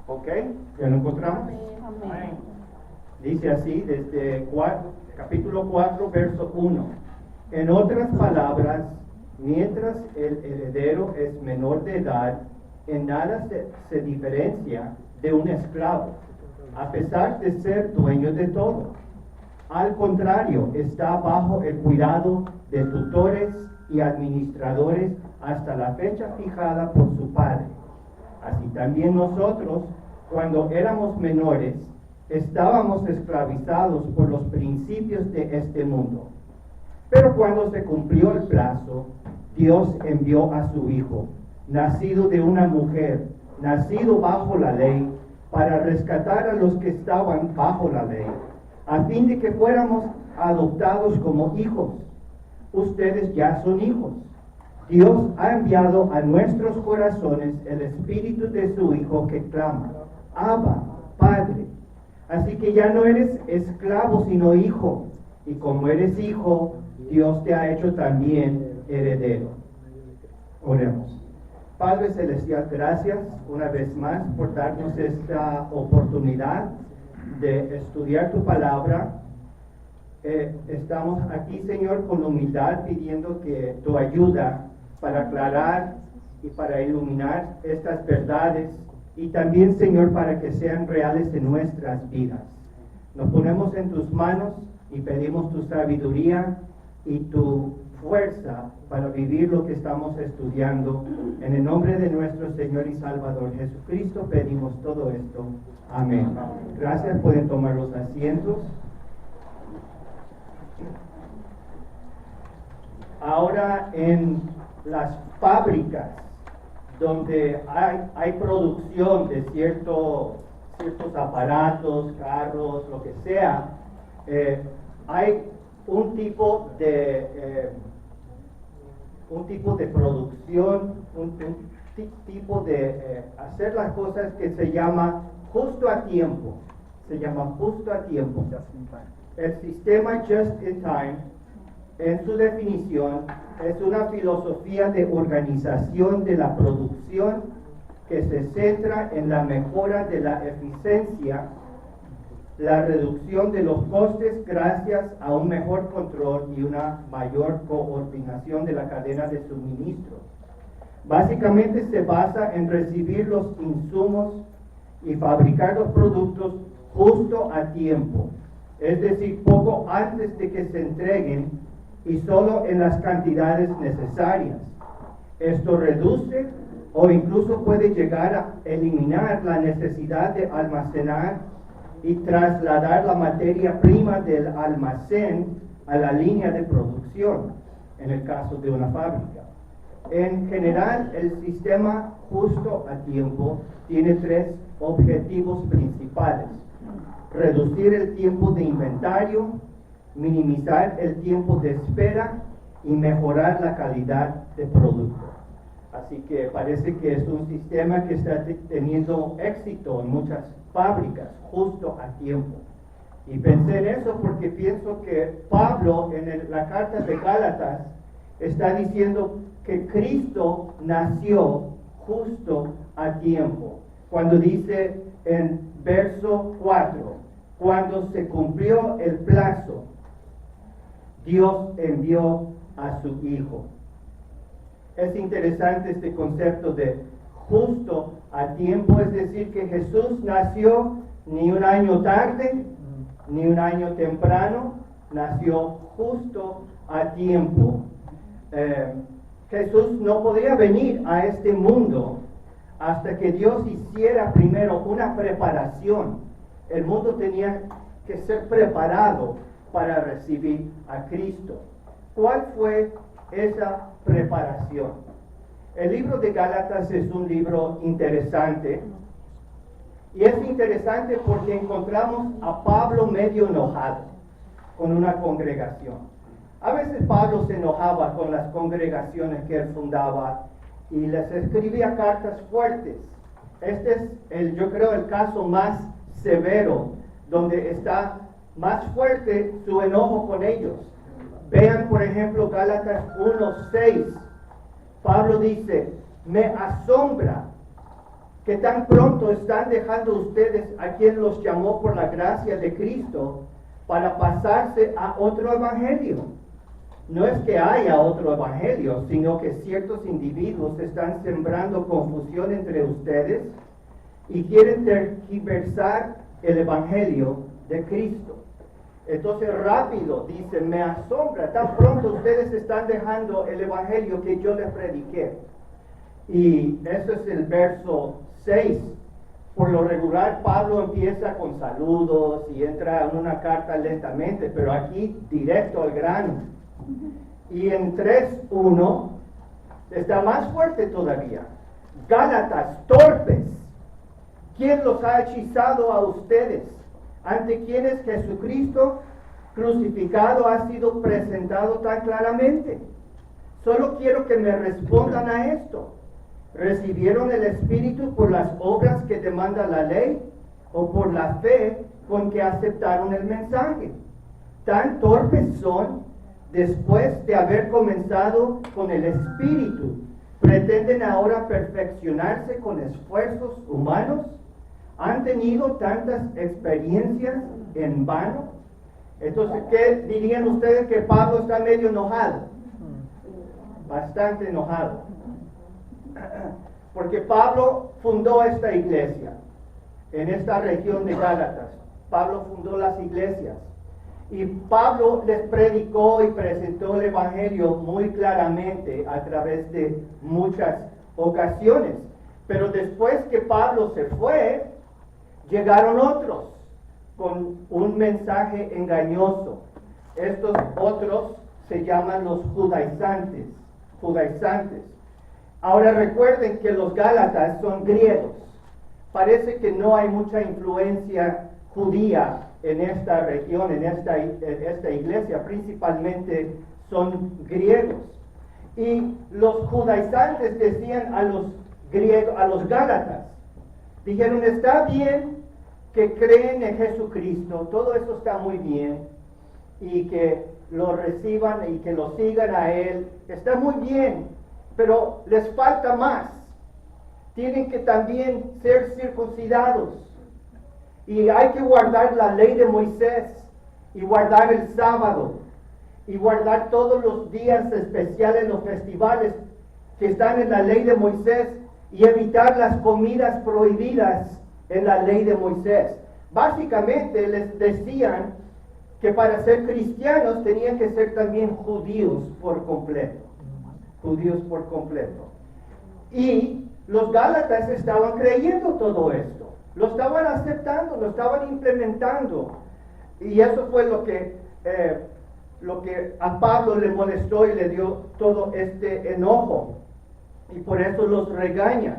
¿Ok? ¿Ya lo encontramos? Amén. Dice así desde capítulo 4, verso 1. En otras palabras, mientras el heredero es menor de edad, en nada se diferencia de un esclavo, a pesar de ser dueño de todo. Al contrario, está bajo el cuidado de tutores y administradores hasta la fecha fijada por su padre. Así también nosotros, cuando éramos menores, estábamos esclavizados por los principios de este mundo. Pero cuando se cumplió el plazo, Dios envió a su Hijo, nacido de una mujer, nacido bajo la ley, para rescatar a los que estaban bajo la ley, a fin de que fuéramos adoptados como hijos. Ustedes ya son hijos. Dios ha enviado a nuestros corazones el Espíritu de su Hijo que clama, Abba, Padre. Así que ya no eres esclavo, sino hijo. Y como eres hijo, Dios te ha hecho también heredero. Oremos. Padre Celestial, gracias una vez más por darnos esta oportunidad de estudiar tu palabra. Estamos aquí, Señor, con humildad pidiendo que tu ayuda para aclarar y para iluminar estas verdades y también, Señor, para que sean reales en nuestras vidas. Nos ponemos en tus manos y pedimos tu sabiduría y tu fuerza para vivir lo que estamos estudiando. En el nombre de nuestro Señor y Salvador Jesucristo pedimos todo esto. Amén. Gracias, pueden tomar los asientos. Ahora en las fábricas donde hay producción de ciertos aparatos, carros, lo que sea, hay un tipo de producción, un tipo de hacer las cosas que se llama justo a tiempo. Se llama justo a tiempo. El sistema Just in Time, en su definición, es una filosofía de organización de la producción que se centra en la mejora de la eficiencia, la reducción de los costes gracias a un mejor control y una mayor coordinación de la cadena de suministro. Básicamente se basa en recibir los insumos y fabricar los productos justo a tiempo, es decir, poco antes de que se entreguen y solo en las cantidades necesarias. Esto reduce o incluso puede llegar a eliminar la necesidad de almacenar y trasladar la materia prima del almacén a la línea de producción, en el caso de una fábrica. En general, el sistema justo a tiempo tiene tres objetivos principales: reducir el tiempo de inventario, minimizar el tiempo de espera y mejorar la calidad de producto. Así que parece que es un sistema que está teniendo éxito en muchas fábricas, justo a tiempo. Y pensé en eso porque pienso que Pablo en la carta de Gálatas está diciendo que Cristo nació justo a tiempo. Cuando dice en verso 4, cuando se cumplió el plazo, Dios envió a su Hijo. Es interesante este concepto de justo a tiempo, es decir, que Jesús nació ni un año tarde, ni un año temprano, nació justo a tiempo. Jesús no podía venir a este mundo hasta que Dios hiciera primero una preparación. El mundo tenía que ser preparado para recibir a Cristo. ¿Cuál fue esa preparación? El libro de Gálatas es un libro interesante, y es interesante porque encontramos a Pablo medio enojado con una congregación. A veces Pablo se enojaba con las congregaciones que él fundaba y les escribía cartas fuertes. Este es, yo creo, el caso más severo, donde está más fuerte su enojo con ellos. Vean, por ejemplo, Gálatas 1:6. Pablo dice: me asombra que tan pronto están dejando ustedes a quien los llamó por la gracia de Cristo para pasarse a otro evangelio. No es que haya otro evangelio, sino que ciertos individuos están sembrando confusión entre ustedes y quieren tergiversar el evangelio de Cristo. Entonces rápido, dice, me asombra, tan pronto ustedes están dejando el evangelio que yo les prediqué. Y eso es el verso 6. Por lo regular Pablo empieza con saludos y entra en una carta lentamente, pero aquí directo al grano. Y en 3:1 está más fuerte todavía. Gálatas, torpes, ¿quién los ha hechizado a ustedes? Ante quienes Jesucristo crucificado ha sido presentado tan claramente. Solo quiero que me respondan a esto. ¿Recibieron el Espíritu por las obras que demanda la ley o por la fe con que aceptaron el mensaje? Tan torpes son, después de haber comenzado con el Espíritu, ¿pretenden ahora perfeccionarse con esfuerzos humanos? ¿Han tenido tantas experiencias en vano? Entonces, ¿qué dirían ustedes? Que Pablo está medio enojado, bastante enojado, porque Pablo fundó esta iglesia en esta región de Gálatas. Pablo fundó las iglesias y Pablo les predicó y presentó el evangelio muy claramente a través de muchas ocasiones. Pero después que Pablo se fue, llegaron otros con un mensaje engañoso. Estos otros se llaman los judaizantes. Ahora recuerden que los gálatas son griegos. Parece que no hay mucha influencia judía en esta región, en esta iglesia. Principalmente son griegos. Y los judaizantes decían a los griegos, a los gálatas, dijeron, está bien que creen en Jesucristo, todo eso está muy bien, y que lo reciban y que lo sigan a Él, está muy bien, pero les falta más. Tienen que también ser circuncidados, y hay que guardar la ley de Moisés, y guardar el sábado, y guardar todos los días especiales, los festivales que están en la ley de Moisés, y evitar las comidas prohibidas en la ley de Moisés. Básicamente les decían que para ser cristianos tenían que ser también judíos por completo. Judíos por completo. Y los gálatas estaban creyendo todo esto. Lo estaban aceptando, lo estaban implementando. Y eso fue lo que a Pablo le molestó y le dio todo este enojo. Y por eso los regaña.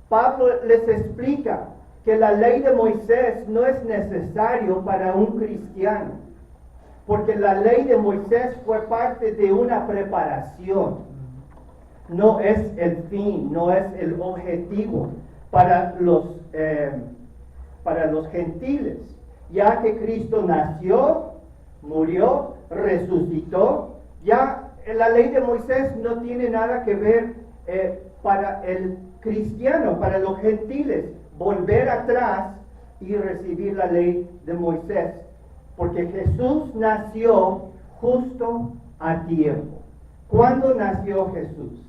Pablo les explica que la ley de Moisés no es necesario para un cristiano, porque la ley de Moisés fue parte de una preparación. No es el fin, no es el objetivo para los gentiles, ya que Cristo nació, murió, resucitó. Ya la ley de Moisés no tiene nada que ver para el cristiano, para los gentiles, volver atrás y recibir la ley de Moisés, porque Jesús nació justo a tiempo. ¿Cuándo nació Jesús?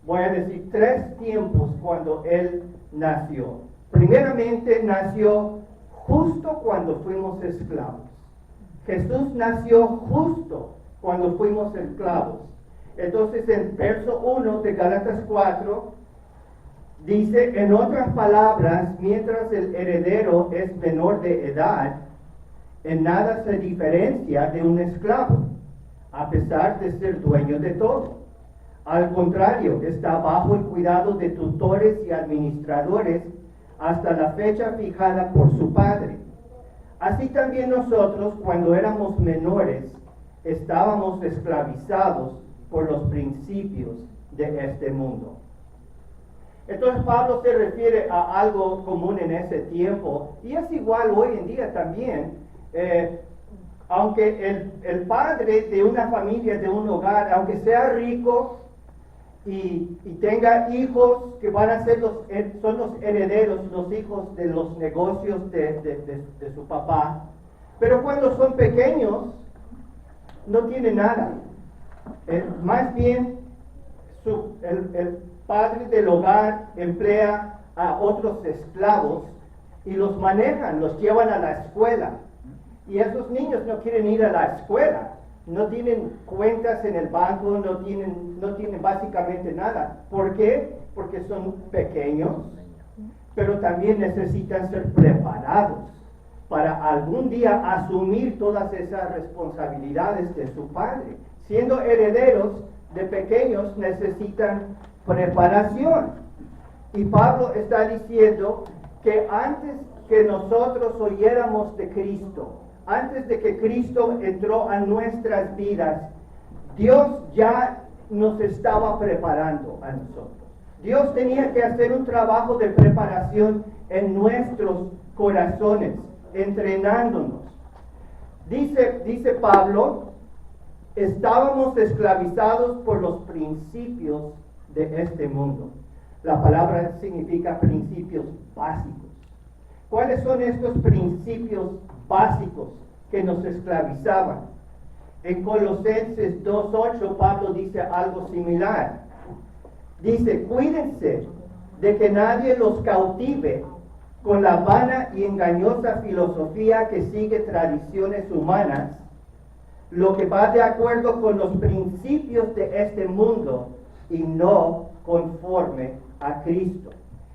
Voy a decir 3 tiempos cuando Él nació. Primeramente, nació justo cuando fuimos esclavos. Jesús nació justo cuando fuimos esclavos. Entonces, en verso 1 de Gálatas 4, dice, en otras palabras, mientras el heredero es menor de edad, en nada se diferencia de un esclavo, a pesar de ser dueño de todo. Al contrario, está bajo el cuidado de tutores y administradores hasta la fecha fijada por su padre. Así también nosotros, cuando éramos menores, estábamos esclavizados por los principios de este mundo. Entonces Pablo se refiere a algo común en ese tiempo, y es igual hoy en día también. Aunque el padre de una familia, de un hogar, aunque sea rico, y tenga hijos que van a ser son los herederos, los hijos de los negocios de su papá. Pero cuando son pequeños, no tienen nada. Más bien, el padre del hogar emplea a otros esclavos y los manejan, los llevan a la escuela. Y esos niños no quieren ir a la escuela, no tienen cuentas en el banco, no tienen básicamente nada. ¿Por qué? Porque son pequeños, pero también necesitan ser preparados para algún día asumir todas esas responsabilidades de su padre. Siendo herederos de pequeños necesitan preparación. Y Pablo está diciendo que antes que nosotros oyéramos de Cristo, antes de que Cristo entró a nuestras vidas, Dios ya nos estaba preparando a nosotros. Dios tenía que hacer un trabajo de preparación en nuestros corazones, entrenándonos. Dice Pablo, estábamos esclavizados por los principios de este mundo. La palabra significa principios básicos. ¿Cuáles son estos principios básicos que nos esclavizaban? En Colosenses 2:8 Pablo dice algo similar. Dice, cuídense de que nadie los cautive con la vana y engañosa filosofía que sigue tradiciones humanas, lo que va de acuerdo con los principios de este mundo y no conforme a Cristo.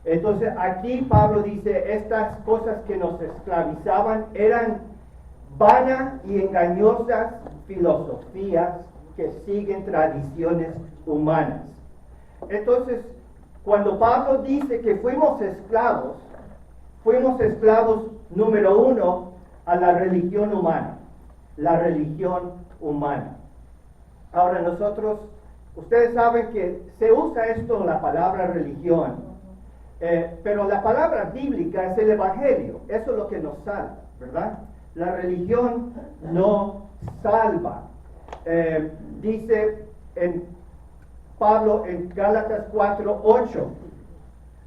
Entonces aquí Pablo dice, estas cosas que nos esclavizaban eran vanas y engañosas filosofías que siguen tradiciones humanas. Entonces, cuando Pablo dice que fuimos esclavos número uno a la religión humana. La religión humana. Ahora nosotros, ustedes saben que se usa esto, la palabra religión, pero la palabra bíblica es el evangelio, eso es lo que nos salva, ¿verdad? La religión no salva. Dice Pablo en Gálatas 4:8,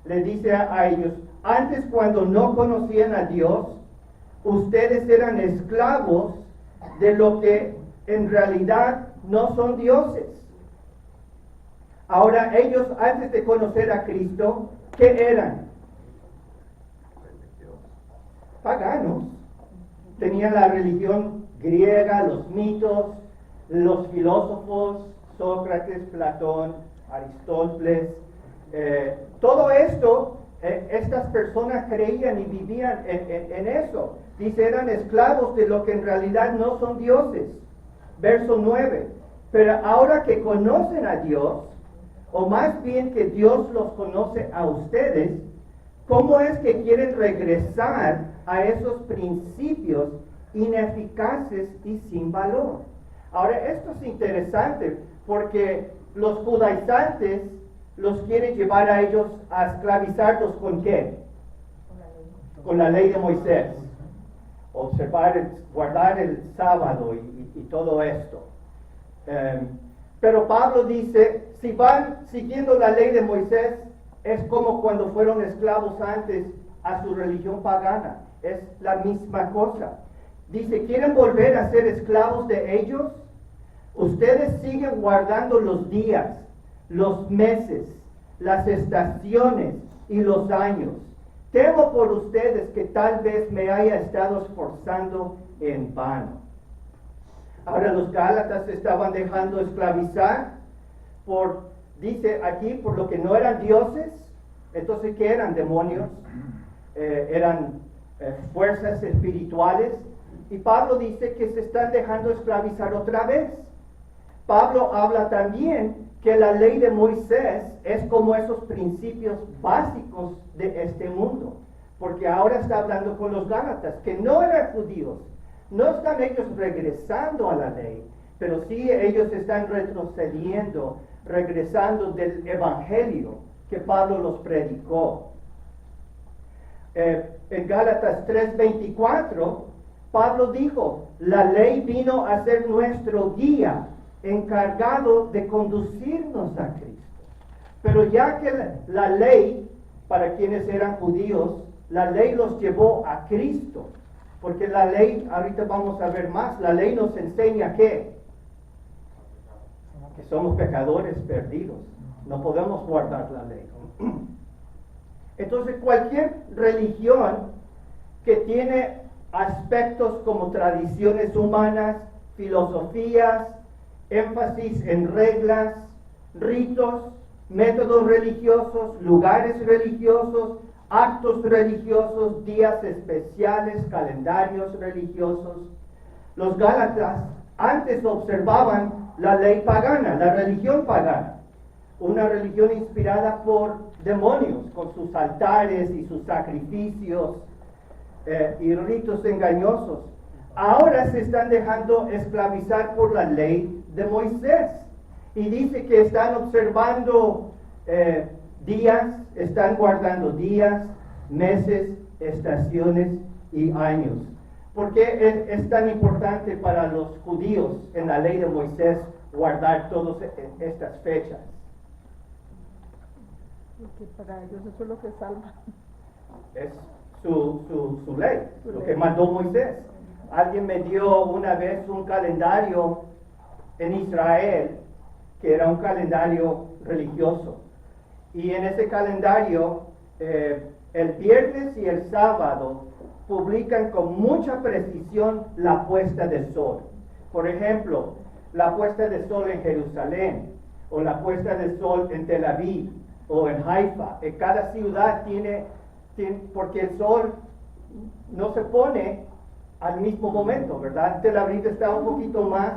le dice a ellos, antes cuando no conocían a Dios, ustedes eran esclavos de lo que en realidad no son dioses. Ahora ellos, antes de conocer a Cristo, ¿qué eran? Paganos. Tenían la religión griega, los mitos, los filósofos, Sócrates, Platón, Aristóteles. Todo esto, estas personas creían y vivían en eso. Dice, eran esclavos de lo que en realidad no son dioses. Verso 9. Pero ahora que conocen a Dios, o más bien que Dios los conoce a ustedes, ¿cómo es que quieren regresar a esos principios ineficaces y sin valor? Ahora, esto es interesante porque los judaizantes los quieren llevar a ellos a esclavizarlos ¿con qué? Con la ley de Moisés. Observar, guardar el sábado y todo esto. Pero Pablo dice, si van siguiendo la ley de Moisés, es como cuando fueron esclavos antes a su religión pagana. Es la misma cosa. Dice, ¿quieren volver a ser esclavos de ellos? Ustedes siguen guardando los días, los meses, las estaciones y los años. Temo por ustedes que tal vez me haya estado esforzando en vano. Ahora los gálatas se estaban dejando esclavizar dice aquí, por lo que no eran dioses. Entonces, ¿qué eran? Demonios. Eran fuerzas espirituales. Y Pablo dice que se están dejando esclavizar otra vez. Pablo habla también que la ley de Moisés es como esos principios básicos de este mundo. Porque ahora está hablando con los gálatas, que no eran judíos. No están ellos regresando a la ley, pero sí ellos están retrocediendo, regresando del evangelio que Pablo los predicó. En Gálatas 3:24, Pablo dijo, la ley vino a ser nuestro guía, encargado de conducirnos a Cristo. Pero ya que la ley, para quienes eran judíos, la ley los llevó a Cristo. Porque la ley, ahorita vamos a ver más, la ley nos enseña que somos pecadores perdidos. No podemos guardar la ley. Entonces cualquier religión que tiene aspectos como tradiciones humanas, filosofías, énfasis en reglas, ritos, métodos religiosos, lugares religiosos, actos religiosos, días especiales, calendarios religiosos. Los Gálatas antes observaban la ley pagana, la religión pagana, una religión inspirada por demonios, con sus altares y sus sacrificios y ritos engañosos. Ahora se están dejando esclavizar por la ley de Moisés. Y dice que están observando días, están guardando días, meses, estaciones y años. ¿Por qué es tan importante para los judíos en la ley de Moisés guardar todas estas fechas? Porque para ellos eso es lo que salva. Es su ley, lo que mandó Moisés. Alguien me dio una vez un calendario en Israel, que era un calendario religioso. Y en ese calendario, el viernes y el sábado publican con mucha precisión la puesta del sol. Por ejemplo, la puesta del sol en Jerusalén, o la puesta del sol en Tel Aviv, o en Haifa. En cada ciudad tiene, porque el sol no se pone al mismo momento, ¿verdad? Tel Aviv está un poquito más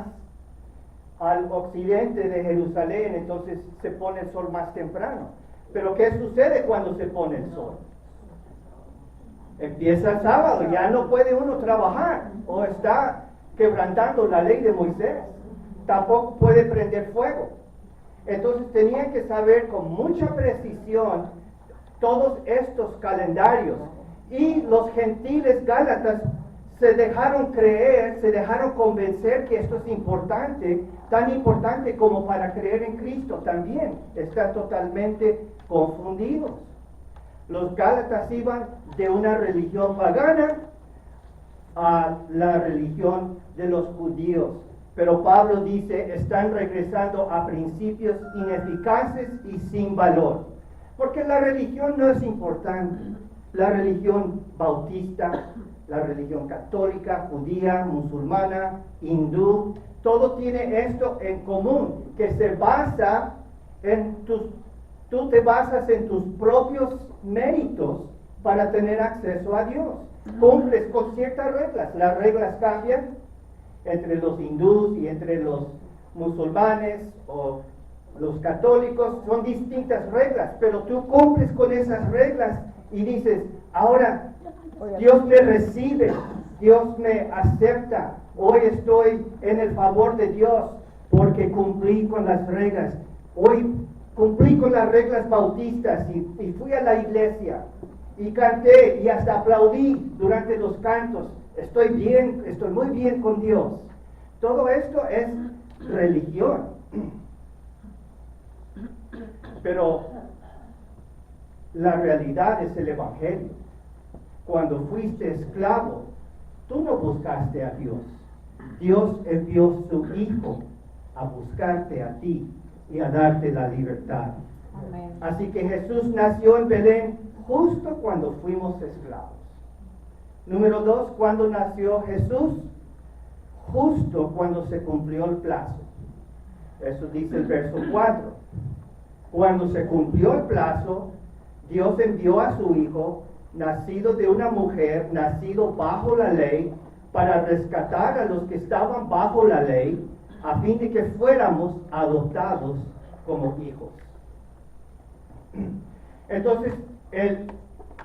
al occidente de Jerusalén, entonces se pone el sol más temprano. Pero ¿qué sucede cuando se pone el sol? Empieza el sábado, ya no puede uno trabajar, o está quebrantando la ley de Moisés. Tampoco puede prender fuego. Entonces tenían que saber con mucha precisión todos estos calendarios. Y los gentiles gálatas se dejaron creer, se dejaron convencer que esto es importante, tan importante como para creer en Cristo también. Están totalmente confundidos. Los gálatas iban de una religión pagana a la religión de los judíos. Pero Pablo dice, están regresando a principios ineficaces y sin valor. Porque la religión no es importante. La religión bautista, la religión católica, judía, musulmana, hindú, todo tiene esto en común, que se basa en tú te basas en tus propios méritos para tener acceso a Dios. Cumples con ciertas reglas, las reglas cambian entre los hindús y entre los musulmanes o los católicos, son distintas reglas, pero tú cumples con esas reglas y dices, ahora Dios me recibe, Dios me acepta, hoy estoy en el favor de Dios porque cumplí con las reglas, hoy cumplí con las reglas bautistas y fui a la iglesia y canté y hasta aplaudí durante los cantos. Estoy bien, estoy muy bien con Dios. Todo esto es religión. Pero la realidad es el Evangelio. Cuando fuiste esclavo, tú no buscaste a Dios. Dios envió su Hijo a buscarte a ti y a darte la libertad. Amén. Así que Jesús nació en Belén justo cuando fuimos esclavos. Número 2, ¿cuándo nació Jesús? Justo cuando se cumplió el plazo. Eso dice el verso 4. Cuando se cumplió el plazo, Dios envió a su Hijo, nacido de una mujer, nacido bajo la ley, para rescatar a los que estaban bajo la ley, a fin de que fuéramos adoptados como hijos. Entonces, el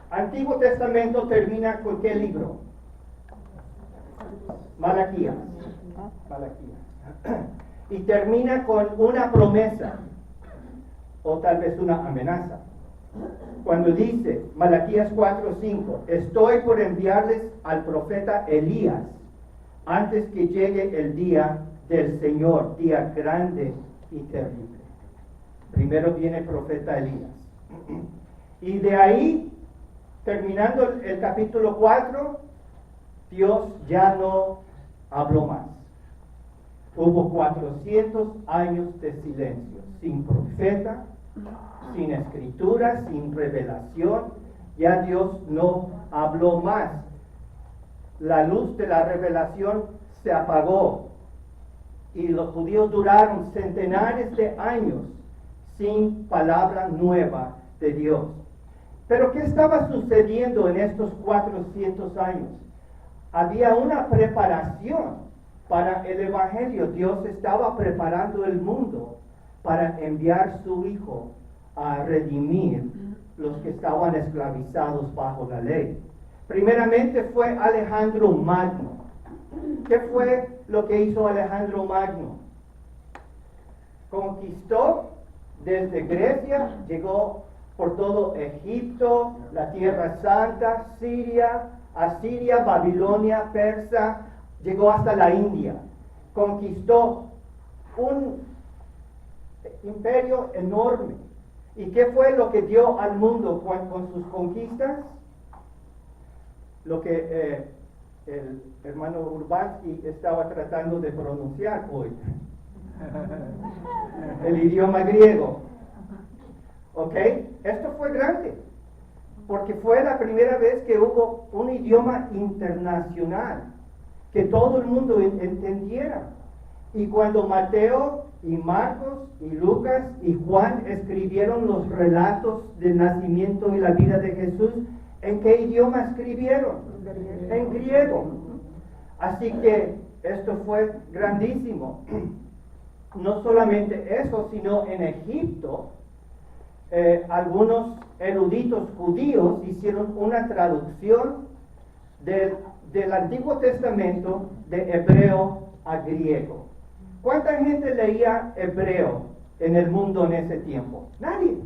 Antiguo Testamento termina con ¿qué libro? Malaquías. Y termina con una promesa, o tal vez una amenaza. Cuando dice, Malaquías 4:5, estoy por enviarles al profeta Elías, antes que llegue el día del Señor, día grande y terrible. Primero viene el profeta Elías. Y de ahí, terminando el capítulo 4, Dios ya no habló más. Hubo 400 años de silencio, sin profeta, sin escritura, sin revelación. Ya Dios no habló más. La luz de la revelación se apagó. Y los judíos duraron centenares de años sin palabra nueva de Dios. Pero ¿qué estaba sucediendo en estos 400 años? Había una preparación para el Evangelio. Dios estaba preparando el mundo para enviar su Hijo a redimir los que estaban esclavizados bajo la ley. Primeramente fue Alejandro Magno. ¿Qué fue lo que hizo Alejandro Magno? Conquistó desde Grecia, llegó por todo Egipto, la Tierra Santa, Siria, Asiria, Babilonia, Persa, llegó hasta la India. Conquistó un imperio enorme. ¿Y qué fue lo que dio al mundo con sus conquistas? Lo que el hermano Urbanski estaba tratando de pronunciar hoy. El idioma griego. ¿Ok? Esto fue grande, porque fue la primera vez que hubo un idioma internacional, que todo el mundo entendiera. Y cuando Mateo y Marcos y Lucas y Juan escribieron los relatos del nacimiento y la vida de Jesús, ¿en qué idioma escribieron? En griego. Así que esto fue grandísimo. No solamente eso, sino en Egipto, algunos eruditos judíos hicieron una traducción del Antiguo Testamento de hebreo a griego. ¿Cuánta gente leía hebreo en el mundo en ese tiempo? Nadie.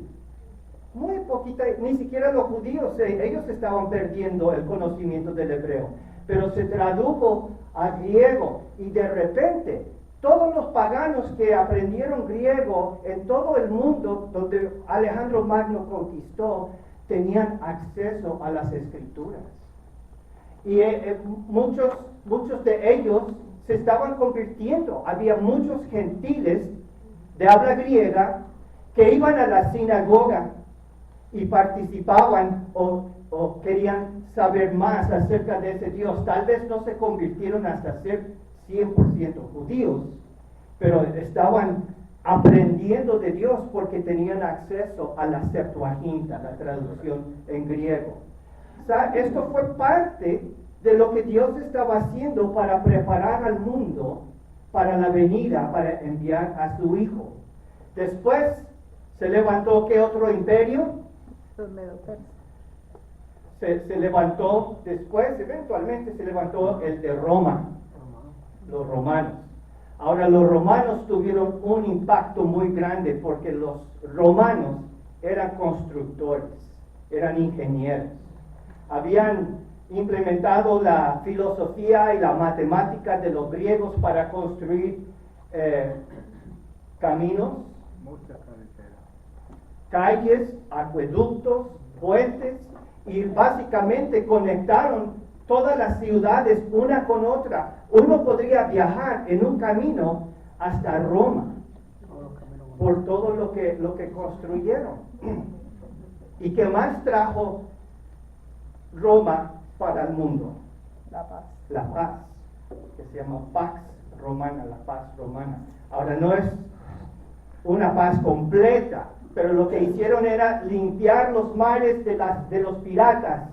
Muy poquita, ni siquiera los judíos, ellos estaban perdiendo el conocimiento del hebreo. Pero se tradujo a griego y de repente todos los paganos que aprendieron griego en todo el mundo donde Alejandro Magno conquistó tenían acceso a las escrituras. Y muchos de ellos se estaban convirtiendo. Había muchos gentiles de habla griega que iban a la sinagoga y participaban o querían saber más acerca de ese Dios. Tal vez no se convirtieron hasta ser 100% judíos, pero estaban aprendiendo de Dios porque tenían acceso a la Septuaginta, la traducción en griego. O sea, esto fue parte de lo que Dios estaba haciendo para preparar al mundo para la venida, para enviar a su Hijo. Después se levantó, ¿qué otro imperio? Los medo-persas. Se levantó después, eventualmente se levantó el de Roma, los romanos. Ahora los romanos tuvieron un impacto muy grande porque los romanos eran constructores, eran ingenieros. Habían implementado la filosofía y la matemática de los griegos para construir caminos, calles, acueductos, puentes, y básicamente conectaron todas las ciudades una con otra. Uno podría viajar en un camino hasta Roma por todo lo que construyeron. ¿Y qué más trajo Roma para el mundo? La paz. La paz, que se llama Pax Romana, la paz romana. Ahora no es una paz completa, pero lo que hicieron era limpiar los mares de los piratas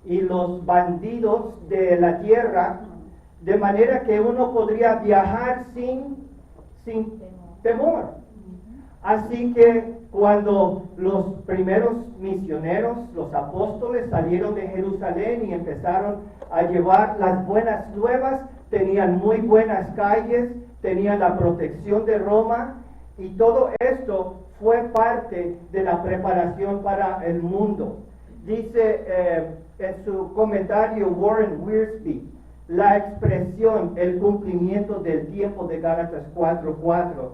y los bandidos de la tierra, de manera que uno podría viajar sin temor. Así que cuando los primeros misioneros, los apóstoles, salieron de Jerusalén y empezaron a llevar las buenas nuevas, tenían muy buenas calles, tenían la protección de Roma, y todo esto fue parte de la preparación para el mundo. Dice en su comentario Warren Wiersbe, la expresión, el cumplimiento del tiempo de Gálatas 4:4,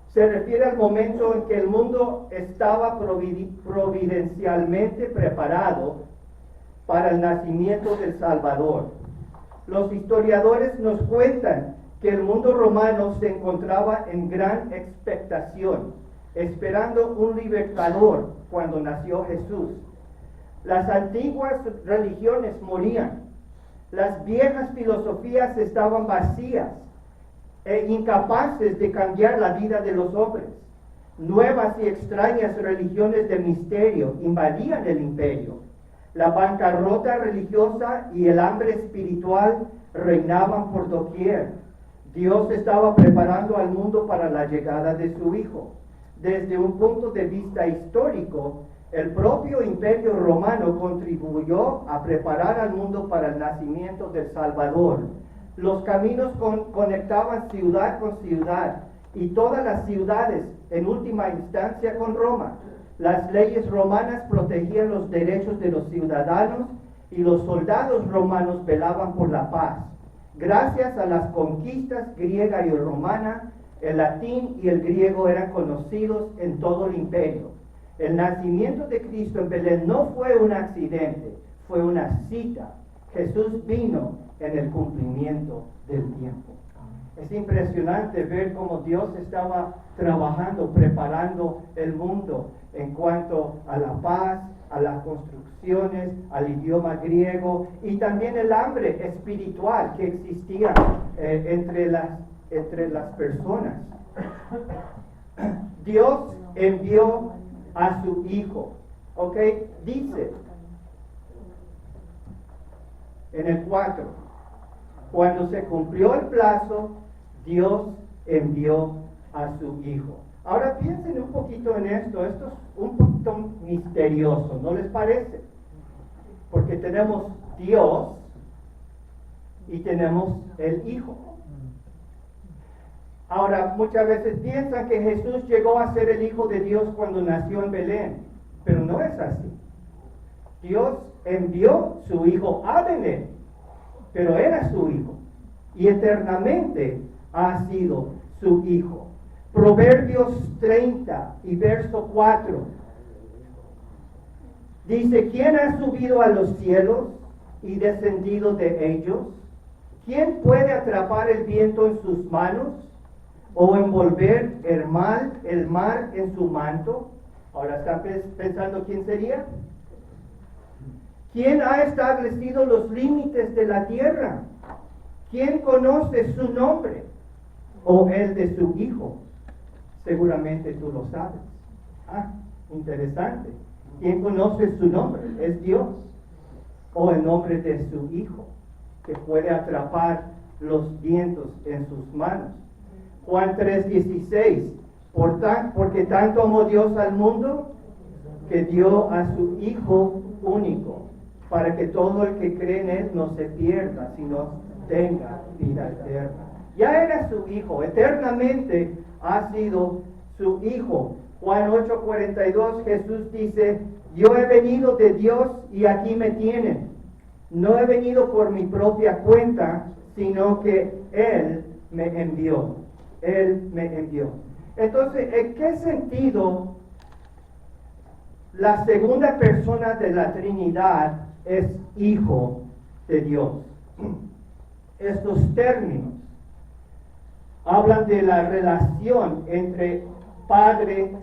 Se refiere al momento en que el mundo estaba providencialmente preparado para el nacimiento del Salvador. Los historiadores nos cuentan que el mundo romano se encontraba en gran expectación, esperando un libertador cuando nació Jesús. Las antiguas religiones morían, las viejas filosofías estaban vacías e incapaces de cambiar la vida de los hombres. Nuevas y extrañas religiones de misterio invadían el imperio. La bancarrota religiosa y el hambre espiritual reinaban por doquier. Dios estaba preparando al mundo para la llegada de su Hijo. Desde un punto de vista histórico, el propio Imperio Romano contribuyó a preparar al mundo para el nacimiento del Salvador. Los caminos conectaban ciudad con ciudad y todas las ciudades, en última instancia, con Roma. Las leyes romanas protegían los derechos de los ciudadanos y los soldados romanos velaban por la paz. Gracias a las conquistas griega y romana, el latín y el griego eran conocidos en todo el imperio. El nacimiento de Cristo en Belén no fue un accidente, fue una cita. Jesús vino en el cumplimiento del tiempo. Es impresionante ver cómo Dios estaba trabajando, preparando el mundo en cuanto a la paz, a las construcciones, al idioma griego y también el hambre espiritual que existía entre las personas. Dios envió a su Hijo, ¿ok? Dice en el 4, cuando se cumplió el plazo, Dios envió a su Hijo. Ahora piensen un poquito en esto es un poquito misterioso, ¿no les parece? Porque tenemos Dios y tenemos el Hijo. Ahora, muchas veces piensan que Jesús llegó a ser el Hijo de Dios cuando nació en Belén, pero no es así. Dios envió su Hijo a Belén, pero era su Hijo, y eternamente ha sido su Hijo. Proverbios 30 y verso 4 dice: ¿quién ha subido a los cielos y descendido de ellos? ¿Quién puede atrapar el viento en sus manos o envolver el mar en su manto? Ahora están pensando quién sería. ¿Quién ha establecido los límites de la tierra? ¿Quién conoce su nombre o el de su Hijo? Seguramente tú lo sabes. Interesante. ¿Quién conoce su nombre? Es Dios. O el nombre de su Hijo, que puede atrapar los vientos en sus manos. Juan 3:16. Porque tanto amó Dios al mundo que dio a su Hijo único, para que todo el que cree en Él no se pierda, sino tenga vida eterna. Ya era su Hijo, eternamente ha sido su Hijo. Juan 8:42, Jesús dice: yo he venido de Dios y aquí me tienen. No he venido por mi propia cuenta, sino que Él me envió. Él me envió. Entonces, ¿en qué sentido la segunda persona de la Trinidad es Hijo de Dios? Estos términos hablan de la relación entre Padre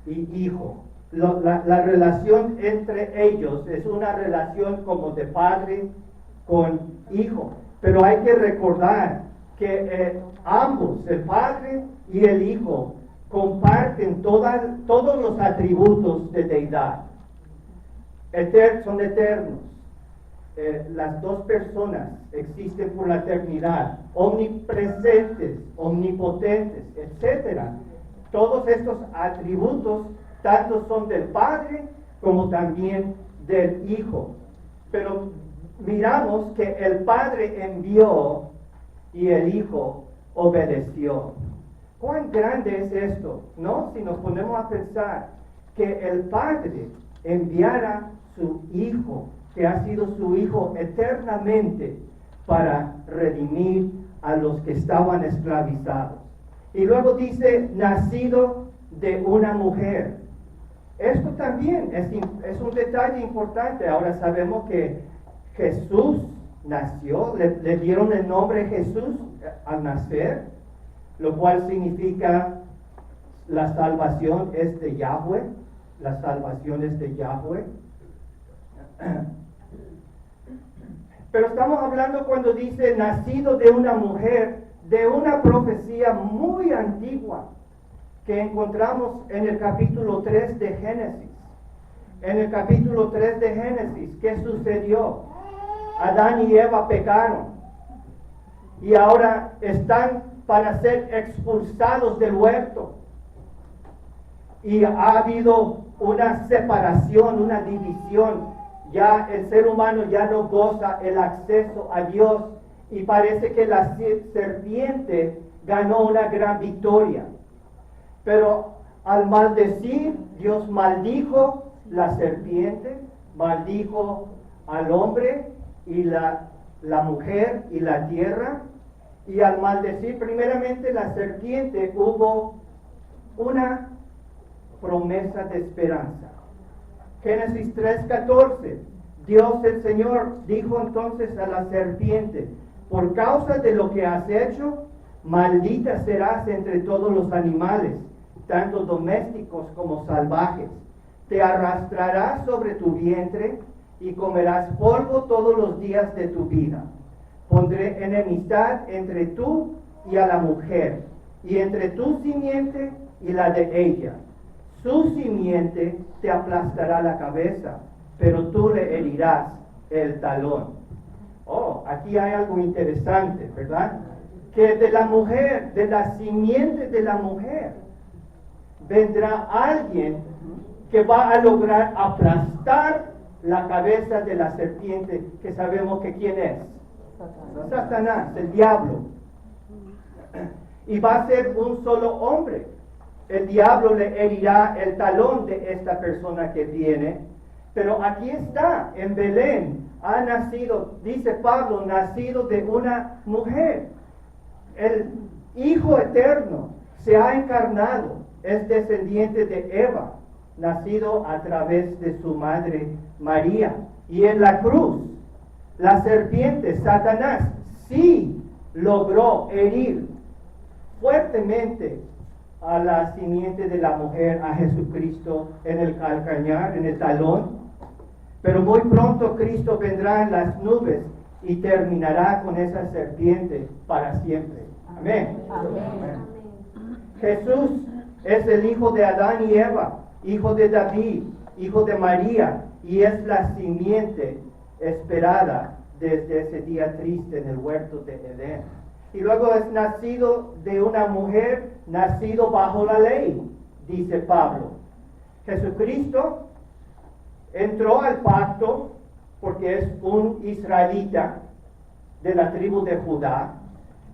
y Hijo. La relación entre ellos es una relación como de padre con hijo. Pero hay que recordar que ambos, el Padre y el Hijo, comparten todos los atributos de deidad. Son eternos. Las dos personas existen por la eternidad, omnipresentes, omnipotentes, etc. Todos estos atributos tanto son del Padre como también del Hijo. Pero miramos que el Padre envió y el Hijo obedeció. ¿Cuán grande es esto? ¿No? Si nos ponemos a pensar que el Padre enviara su Hijo, que ha sido su Hijo eternamente, para redimir a los que estaban esclavizados. Y luego dice, nacido de una mujer. Esto también es un detalle importante. Ahora sabemos que Jesús nació, le dieron el nombre Jesús al nacer, lo cual significa la salvación es de Yahweh, la salvación es de Yahweh. Pero estamos hablando cuando dice nacido de una mujer, de una profecía muy antigua que encontramos en el capítulo 3 de Génesis. En el capítulo 3 de Génesis, ¿qué sucedió? Adán y Eva pecaron y ahora están para ser expulsados del huerto. Y ha habido una separación, una división. Ya el ser humano ya no goza el acceso a Dios y parece que la serpiente ganó una gran victoria. Pero al maldecir, Dios maldijo la serpiente, maldijo al hombre y la mujer y la tierra. Y al maldecir primeramente la serpiente hubo una promesa de esperanza. Génesis 3:14, Dios el Señor dijo entonces a la serpiente, por causa de lo que has hecho, maldita serás entre todos los animales, tanto domésticos como salvajes. Te arrastrarás sobre tu vientre y comerás polvo todos los días de tu vida. Pondré enemistad entre tú y a la mujer, y entre tu simiente y la de ella. Su simiente te aplastará la cabeza, pero tú le herirás el talón. Oh, aquí hay algo interesante, ¿verdad? Que de la mujer, de la simiente de la mujer, vendrá alguien que va a lograr aplastar la cabeza de la serpiente, que sabemos que quién es. Satanás, el diablo. Y va a ser un solo hombre. El diablo le herirá el talón de esta persona que viene. Pero aquí está, en Belén, ha nacido, dice Pablo, nacido de una mujer. El Hijo Eterno se ha encarnado, es descendiente de Eva, nacido a través de su madre María. Y en la cruz, la serpiente, Satanás, sí logró herir fuertemente a la simiente de la mujer, a Jesucristo, en el calcañar, en el talón. Pero muy pronto Cristo vendrá en las nubes y terminará con esa serpiente para siempre. Amén. Amén. Jesús es el hijo de Adán y Eva, hijo de David, hijo de María, y es la simiente esperada desde ese día triste en el huerto de Edén. Y luego es nacido de una mujer, nacido bajo la ley, dice Pablo. Jesucristo entró al pacto porque es un israelita de la tribu de Judá,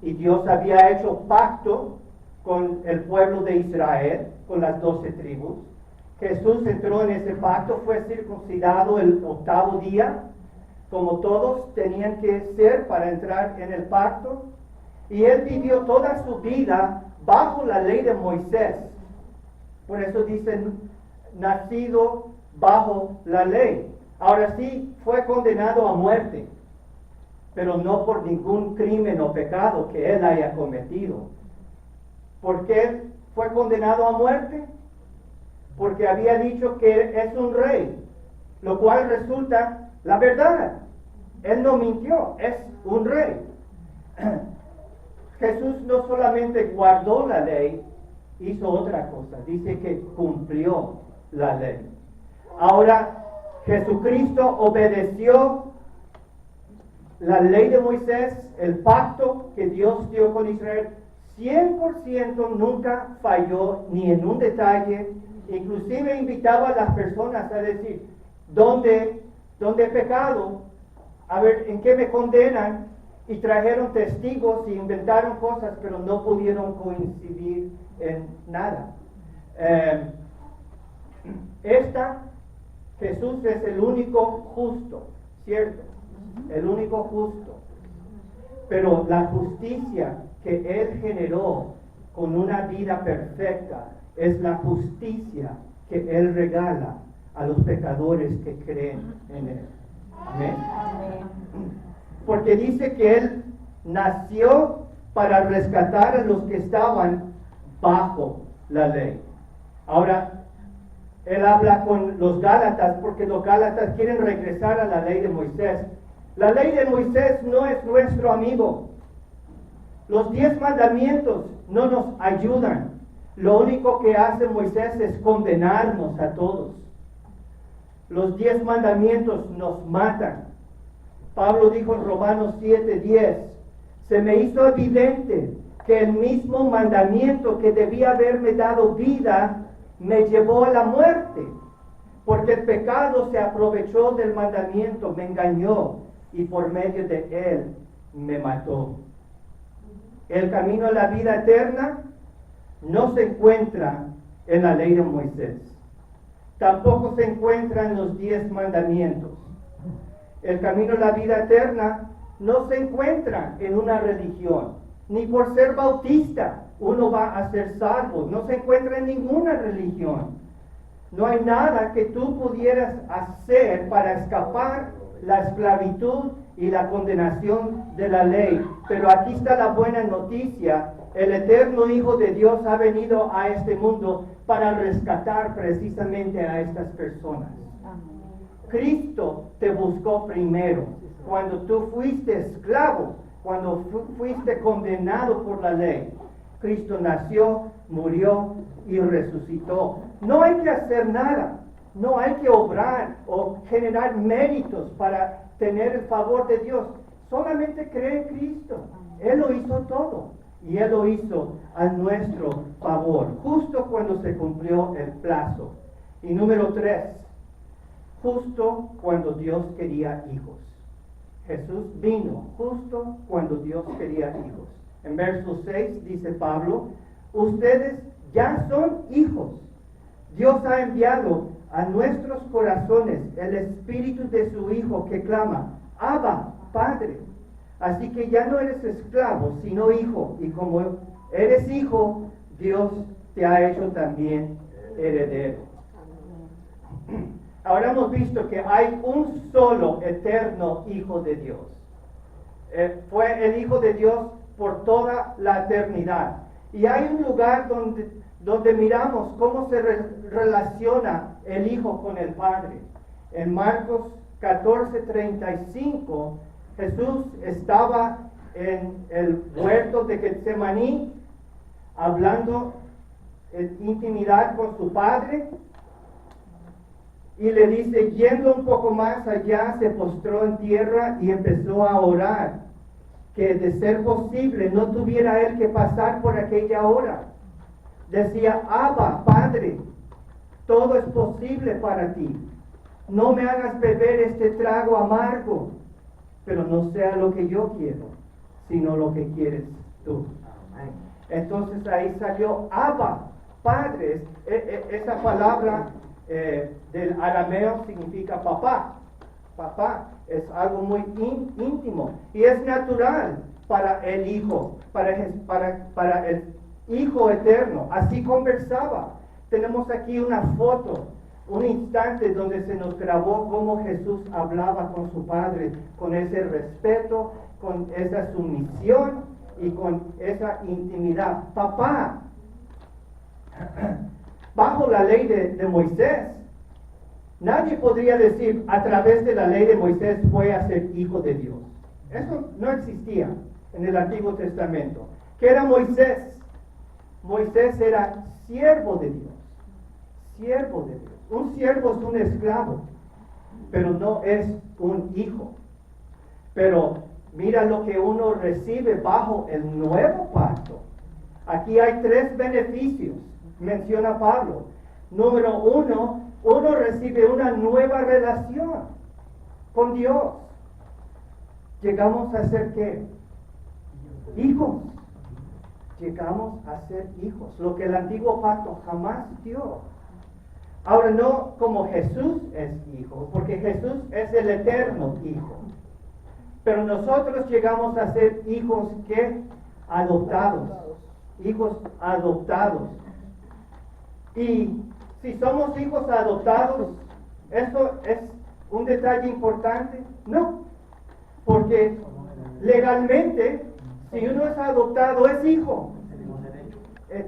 y Dios había hecho pacto con el pueblo de Israel, con las 12 tribus. Jesús entró en ese pacto, fue circuncidado el 8º día, como todos tenían que ser para entrar en el pacto. Y él vivió toda su vida bajo la ley de Moisés. Por eso dicen, nacido bajo la ley. Ahora sí, fue condenado a muerte, pero no por ningún crimen o pecado que él haya cometido. ¿Por qué fue condenado a muerte? Porque había dicho que es un rey, lo cual resulta la verdad. Él no mintió, es un rey. Jesús no solamente guardó la ley, hizo otra cosa. Dice que cumplió la ley. Ahora, Jesucristo obedeció la ley de Moisés, el pacto que Dios dio con Israel. 100% nunca falló ni en un detalle. Inclusive invitaba a las personas a decir, ¿dónde he pecado? A ver, ¿en qué me condenan? Y trajeron testigos y inventaron cosas, pero no pudieron coincidir en nada. Jesús es el único justo, ¿cierto? El único justo. Pero la justicia que Él generó con una vida perfecta es la justicia que Él regala a los pecadores que creen en Él. Amén. Porque dice que Él nació para rescatar a los que estaban bajo la ley. Ahora, Él habla con los Gálatas porque los Gálatas quieren regresar a la ley de Moisés. La ley de Moisés no es nuestro amigo. Los 10 mandamientos no nos ayudan. Lo único que hace Moisés es condenarnos a todos. Los 10 mandamientos nos matan. Pablo dijo en Romanos 7:10, se me hizo evidente que el mismo mandamiento que debía haberme dado vida me llevó a la muerte, porque el pecado se aprovechó del mandamiento, me engañó y por medio de él me mató. El camino a la vida eterna no se encuentra en la ley de Moisés. Tampoco se encuentra en los 10 mandamientos. El camino a la vida eterna no se encuentra en una religión. Ni por ser bautista uno va a ser salvo. No se encuentra en ninguna religión. No hay nada que tú pudieras hacer para escapar la esclavitud y la condenación de la ley. Pero aquí está la buena noticia. El eterno Hijo de Dios ha venido a este mundo para rescatar precisamente a estas personas. Cristo te buscó primero. Cuando tú fuiste esclavo, cuando fuiste condenado por la ley, Cristo nació, murió y resucitó. No hay que hacer nada. No hay que obrar o generar méritos para tener el favor de Dios. Solamente cree en Cristo. Él lo hizo todo. Y Él lo hizo a nuestro favor, justo cuando se cumplió el plazo. Y número 3, justo cuando Dios quería hijos. Jesús vino justo cuando Dios quería hijos. En verso 6 dice Pablo, ustedes ya son hijos. Dios ha enviado a nuestros corazones el espíritu de su Hijo que clama, Abba, Padre. Así que ya no eres esclavo, sino hijo. Y como eres hijo, Dios te ha hecho también heredero. Ahora hemos visto que hay un solo eterno Hijo de Dios. Fue el Hijo de Dios por toda la eternidad. Y hay un lugar donde miramos cómo se relaciona el Hijo con el Padre. En Marcos 14:35, Jesús estaba en el huerto de Getsemaní hablando en intimidad con su Padre y le dice, yendo un poco más allá, se postró en tierra y empezó a orar, que de ser posible no tuviera él que pasar por aquella hora. Decía, Abba, Padre, todo es posible para ti. No me hagas beber este trago amargo, pero no sea lo que yo quiero, sino lo que quieres tú. Entonces ahí salió Abba, Padre. Esa palabra del arameo significa papá. Papá es algo muy íntimo y es natural para el Hijo, para el Hijo eterno. Así conversaba. Tenemos aquí una foto, un instante donde se nos grabó cómo Jesús hablaba con su Padre, con ese respeto, con esa sumisión y con esa intimidad. Papá, bajo la ley de Moisés, nadie podría decir a través de la ley de Moisés fue a ser hijo de Dios. Eso no existía en el Antiguo Testamento. ¿Qué era Moisés? Moisés era siervo de Dios. Siervo de Dios. Un siervo es un esclavo, pero no es un hijo. Pero mira lo que uno recibe bajo el nuevo pacto. Aquí hay 3 beneficios, menciona Pablo. Número 1, uno recibe una nueva relación con Dios. Llegamos a ser ¿qué? Hijos. Llegamos a ser hijos, lo que el antiguo pacto jamás dio. Ahora no como Jesús es hijo, porque Jesús es el eterno hijo. Pero nosotros llegamos a ser hijos que adoptados. hijos adoptados. Y si somos hijos adoptados, ¿eso es un detalle importante? No, porque legalmente, si uno es adoptado, es hijo.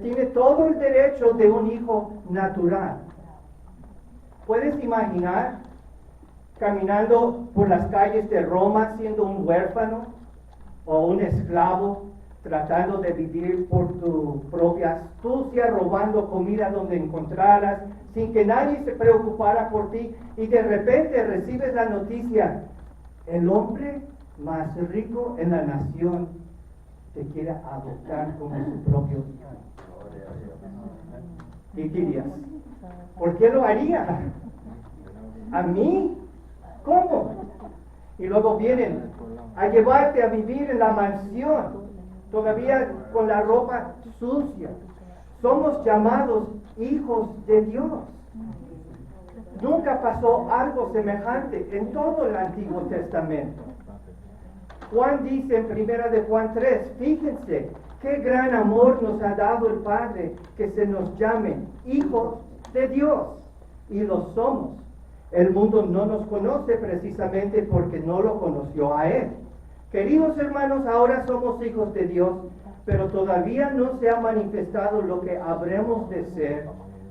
Tiene todo el derecho de un hijo natural. ¿Puedes imaginar caminando por las calles de Roma siendo un huérfano o un esclavo, tratando de vivir por tu propia astucia, robando comida donde encontraras, sin que nadie se preocupara por ti, y de repente recibes la noticia: el hombre más rico en la nación te quiere adoptar como su propio hijo? ¿Y dirías? ¿Por qué lo haría? ¿A mí? ¿Cómo? Y luego vienen a llevarte a vivir en la mansión, todavía con la ropa sucia. Somos llamados hijos de Dios. Nunca pasó algo semejante en todo el Antiguo Testamento. Juan dice en 1 de Juan 3, fíjense qué gran amor nos ha dado el Padre, que se nos llame hijos de Dios, y lo somos. El mundo no nos conoce precisamente porque no lo conoció a Él. Queridos hermanos, ahora somos hijos de Dios, pero todavía no se ha manifestado lo que habremos de ser.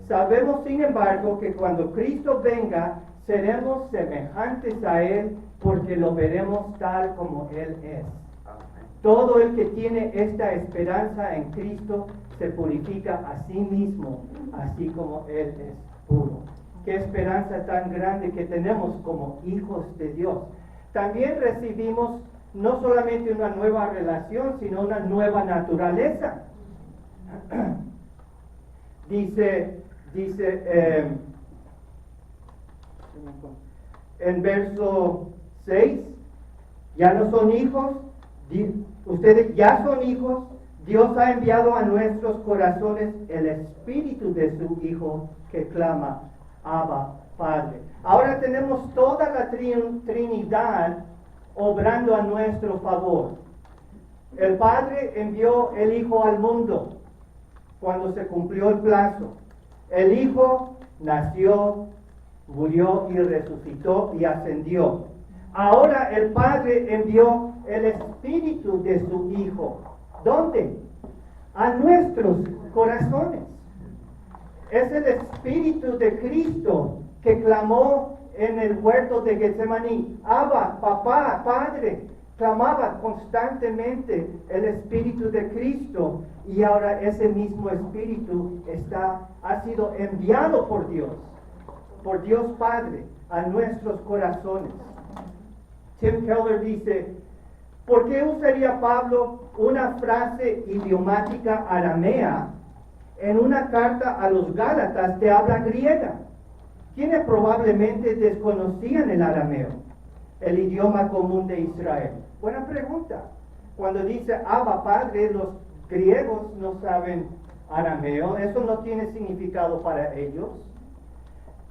Sabemos, sin embargo, que cuando Cristo venga, seremos semejantes a Él, porque lo veremos tal como Él es. Todo el que tiene esta esperanza en Cristo se purifica a sí mismo, así como Él es puro. Qué esperanza tan grande que tenemos como hijos de Dios. También recibimos no solamente una nueva relación, sino una nueva naturaleza. Dice en verso 6, ya no son hijos, ustedes ya son hijos. Dios ha enviado a nuestros corazones el espíritu de su Hijo que clama: Abba, Padre. Ahora tenemos toda la Trinidad obrando a nuestro favor. El Padre envió el Hijo al mundo cuando se cumplió el plazo. El Hijo nació, murió y resucitó y ascendió. Ahora el Padre envió el Espíritu de su Hijo. ¿Dónde? A nuestros corazones. Es el Espíritu de Cristo que clamó en el huerto de Getsemaní: Abba, papá, Padre. Clamaba constantemente el Espíritu de Cristo, y ahora ese mismo Espíritu ha sido enviado por Dios Padre, a nuestros corazones. Tim Keller dice: ¿por qué usaría Pablo una frase idiomática aramea en una carta a los Gálatas de habla griega, quienes probablemente desconocían el arameo, el idioma común de Israel? Buena pregunta. Cuando dice Abba, Padre, los griegos no saben arameo, eso no tiene significado para ellos.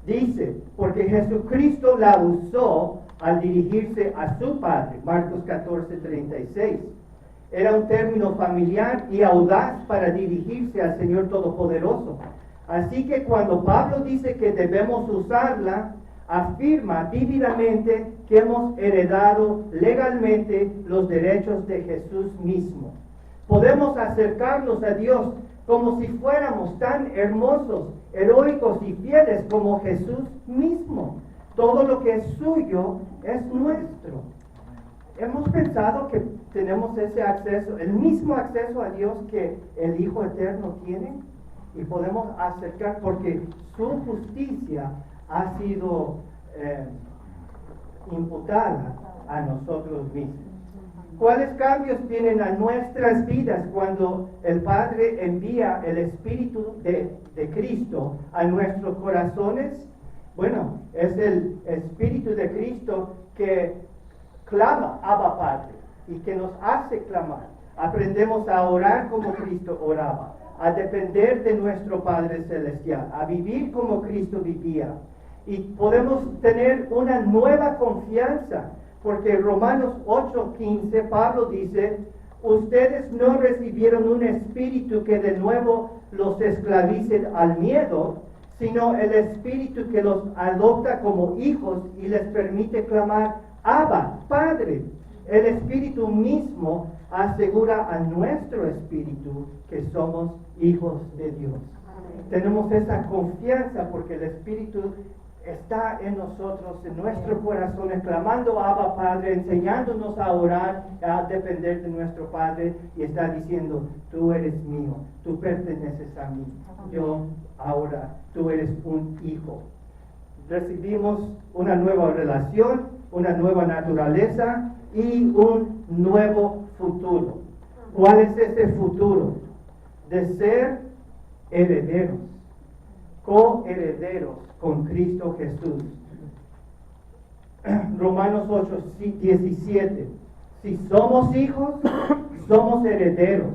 Dice, porque Jesucristo la usó al dirigirse a su Padre, Marcos 14:36. Era un término familiar y audaz para dirigirse al Señor Todopoderoso. Así que cuando Pablo dice que debemos usarla, afirma vívidamente que hemos heredado legalmente los derechos de Jesús mismo. Podemos acercarnos a Dios como si fuéramos tan hermosos, heroicos y fieles como Jesús mismo. Todo lo que es suyo es nuestro. Hemos pensado que tenemos ese acceso, el mismo acceso a Dios que el Hijo Eterno tiene, y podemos acercar porque su justicia ha sido imputada a nosotros mismos. ¿Cuáles cambios vienen a nuestras vidas cuando el Padre envía el Espíritu de Cristo a nuestros corazones? Bueno, es el Espíritu de Cristo que clama Abba, Padre, y que nos hace clamar. Aprendemos a orar como Cristo oraba, a depender de nuestro Padre Celestial, a vivir como Cristo vivía. Y podemos tener una nueva confianza, porque en Romanos 8:15 Pablo dice: Ustedes no recibieron un espíritu que de nuevo los esclavice al miedo, sino el espíritu que los adopta como hijos y les permite clamar, Abba, Padre. El espíritu mismo asegura a nuestro espíritu que somos hijos de Dios. Tenemos esa confianza porque el espíritu está en nosotros, en nuestro corazón, clamando Abba Padre, enseñándonos a orar, a depender de nuestro Padre, y está diciendo, tú eres mío, tú perteneces a mí, yo ahora, tú eres un hijo. Recibimos una nueva relación, una nueva naturaleza y un nuevo futuro. ¿Cuál es ese futuro? De ser herederos, coherederos con Cristo Jesús. Romanos 8:17. Si somos hijos, somos herederos,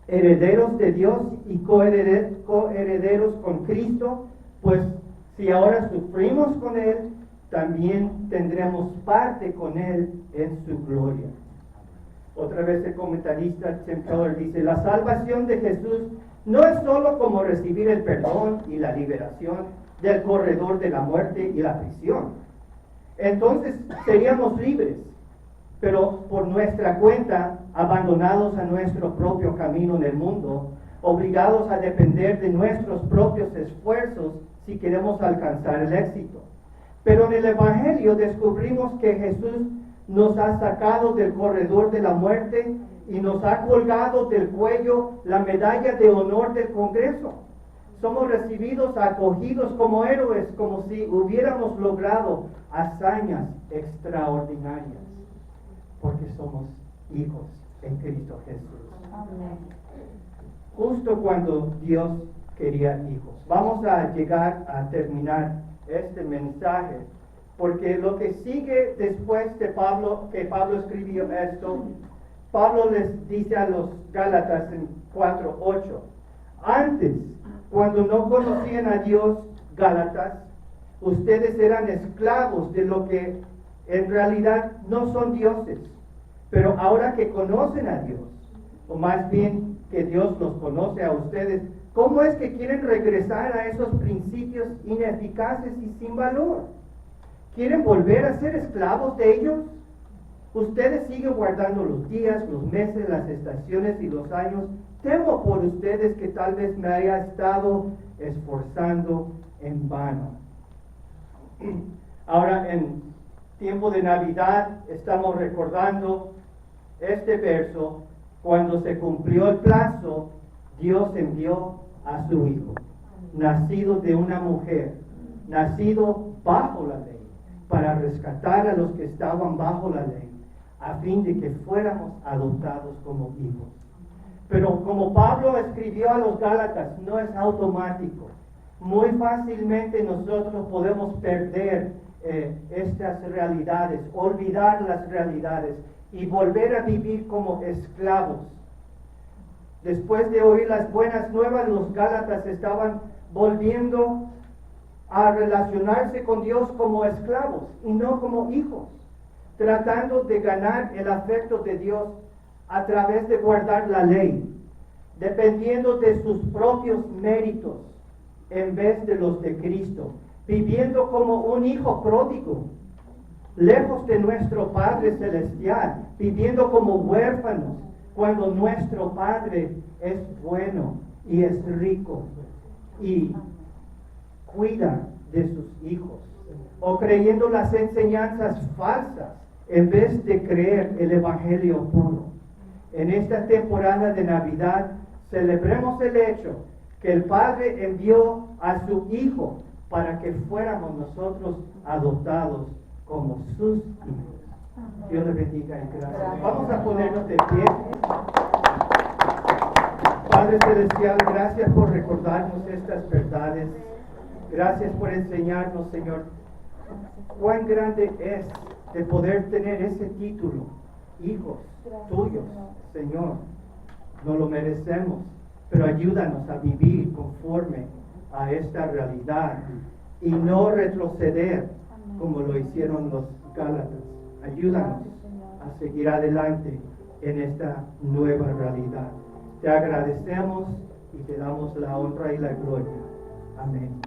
herederos de Dios y coherederos con Cristo, pues si ahora sufrimos con Él, también tendremos parte con Él en su gloria. Otra vez el comentarista Tim Keller dice, la salvación de Jesús no es solo como recibir el perdón y la liberación del corredor de la muerte y la prisión. Entonces seríamos libres, pero por nuestra cuenta, abandonados a nuestro propio camino en el mundo, obligados a depender de nuestros propios esfuerzos si queremos alcanzar el éxito. Pero en el Evangelio descubrimos que Jesús nos ha sacado del corredor de la muerte y nos ha colgado del cuello la medalla de honor del Congreso. Somos recibidos, acogidos como héroes, como si hubiéramos logrado hazañas extraordinarias, porque somos hijos en Cristo Jesús. Amén. Justo cuando Dios quería hijos. Vamos a llegar a terminar este mensaje, porque lo que sigue después de Pablo, que Pablo escribió esto, Pablo les dice a los Gálatas en 4:8, antes, cuando no conocían a Dios, Gálatas, ustedes eran esclavos de lo que en realidad no son dioses, pero ahora que conocen a Dios, o más bien que Dios los conoce a ustedes, ¿cómo es que quieren regresar a esos principios ineficaces y sin valor? ¿Quieren volver a ser esclavos de ellos? Ustedes siguen guardando los días, los meses, las estaciones y los años. Temo por ustedes que tal vez me haya estado esforzando en vano. Ahora, en tiempo de Navidad, estamos recordando este verso. Cuando se cumplió el plazo, Dios envió a su Hijo, nacido de una mujer, nacido bajo la ley, para rescatar a los que estaban bajo la ley, a fin de que fuéramos adoptados como hijos. Pero como Pablo escribió a los Gálatas, no es automático. Muy fácilmente nosotros podemos perder estas realidades, olvidar las realidades y volver a vivir como esclavos. Después de oír las buenas nuevas, los Gálatas estaban volviendo a relacionarse con Dios como esclavos y no como hijos, tratando de ganar el afecto de Dios a través de guardar la ley, dependiendo de sus propios méritos en vez de los de Cristo, viviendo como un hijo pródigo, lejos de nuestro Padre Celestial, viviendo como huérfanos, cuando nuestro Padre es bueno y es rico y cuida de sus hijos, o creyendo las enseñanzas falsas en vez de creer el Evangelio puro. En esta temporada de Navidad celebremos el hecho que el Padre envió a su Hijo para que fuéramos nosotros adoptados como sus hijos. Dios les bendiga y gracias. Vamos a ponernos de pie. Padre Celestial, gracias por recordarnos estas verdades. Gracias por enseñarnos, Señor, cuán grande es de poder tener ese título, hijos tuyos, Señor. No lo merecemos, pero ayúdanos a vivir conforme a esta realidad y no retroceder como lo hicieron los Gálatas. Ayúdanos a seguir adelante en esta nueva realidad. Te agradecemos y te damos la honra y la gloria. Amén.